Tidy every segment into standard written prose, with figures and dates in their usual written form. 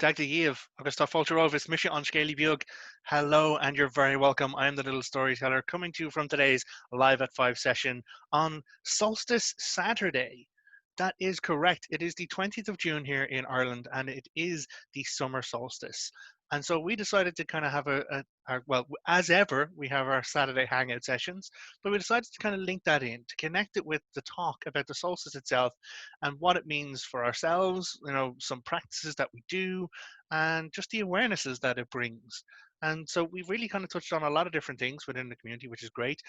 Dagda agus tá fáilteóibh mise an scéalaí beag. Hello and you're very welcome. I am the little storyteller coming to you from today's Live at 5 session on Solstice Saturday. That is correct. It is the 20th of June here in Ireland and it is the summer solstice. And so we decided to kind of have well, as ever, we have our Saturday hangout sessions, but we decided to kind of link that in, to connect it with the talk about the solstice itself and what it means for ourselves, some practices that we do, and just the awarenesses that it brings. And so we've really kind of touched on a lot of different things within the community, which is great.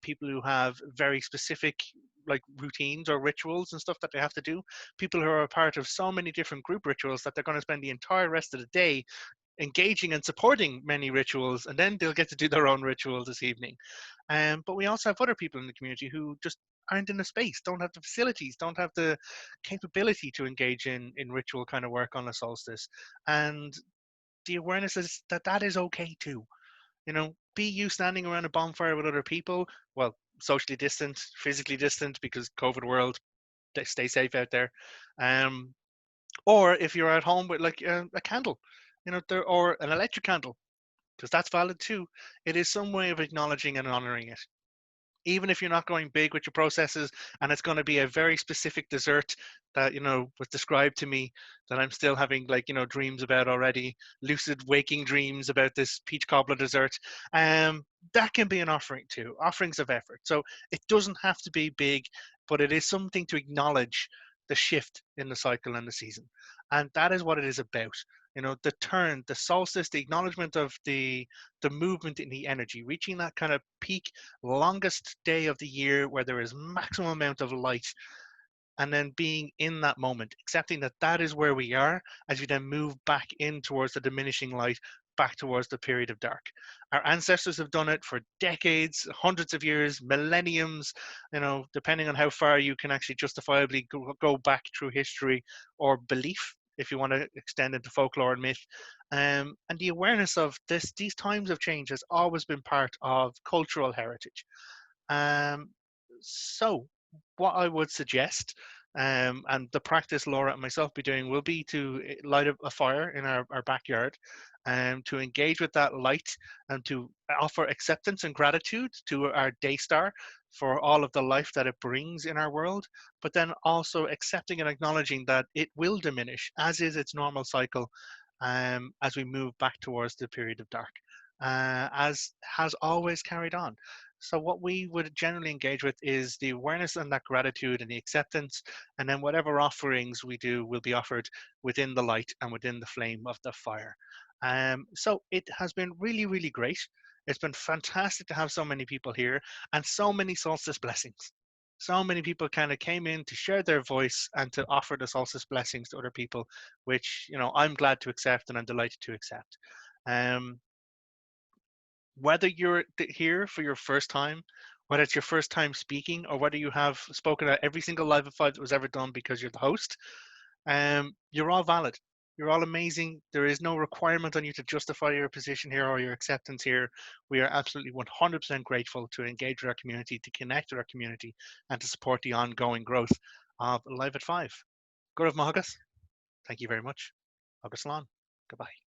People who have very specific like routines or rituals and stuff that they have to do. People who are a part of so many different group rituals that they're going to spend the entire rest of the day engaging and supporting many rituals, and then they'll get to do their own ritual this evening. But we also have other people in the community who just aren't in the space, don't have the facilities, don't have the capability to engage in ritual kind of work on a solstice. And the awareness is that that is okay too. Be you standing around a bonfire with other people, well, socially distant, physically distant, because COVID world, stay safe out there. Um, or if you're at home with like a candle, or an electric candle, because that's valid too. It is some way of acknowledging and honoring it. Even if you're not going big with your processes and it's going to be a very specific dessert that, was described to me that I'm still having like, dreams about already, lucid waking dreams about this peach cobbler dessert. That can be an offering too, offerings of effort. So it doesn't have to be big, but it is something to acknowledge the shift in the cycle and the season. And that is what it is about. The turn, the solstice, the acknowledgement of the movement in the energy, reaching that kind of peak, longest day of the year where there is maximum amount of light, and then being in that moment, accepting that that is where we are as we then move back in towards the diminishing light, back towards the period of dark. Our ancestors have done it for decades, hundreds of years, millenniums, depending on how far you can actually justifiably go back through history or belief, if you want to extend into folklore and myth. And the awareness of these times of change has always been part of cultural heritage. So what I would suggest, and the practice Laura and myself be doing, will be to light up a fire in our backyard, to engage with that light and to offer acceptance and gratitude to our day star for all of the life that it brings in our world, but then also accepting and acknowledging that it will diminish, as is its normal cycle, as we move back towards the period of dark, as has always carried on. So what we would generally engage with is the awareness and that gratitude and the acceptance, and then whatever offerings we do will be offered within the light and within the flame of the fire. So it has been really, really great. It's been fantastic to have so many people here and so many solstice blessings. So many people kind of came in to share their voice and to offer the solstice blessings to other people, which, I'm glad to accept and I'm delighted to accept. Um, Whether you're here for your first time, whether it's your first time speaking, or whether you have spoken at every single Live at 5 that was ever done because you're the host, you're all valid. You're all amazing. There is no requirement on you to justify your position here or your acceptance here. We are absolutely 100% grateful to engage with our community, to connect with our community, and to support the ongoing growth of Live at 5. Gaurav Mahagas, thank you very much. Agus Lán. Goodbye.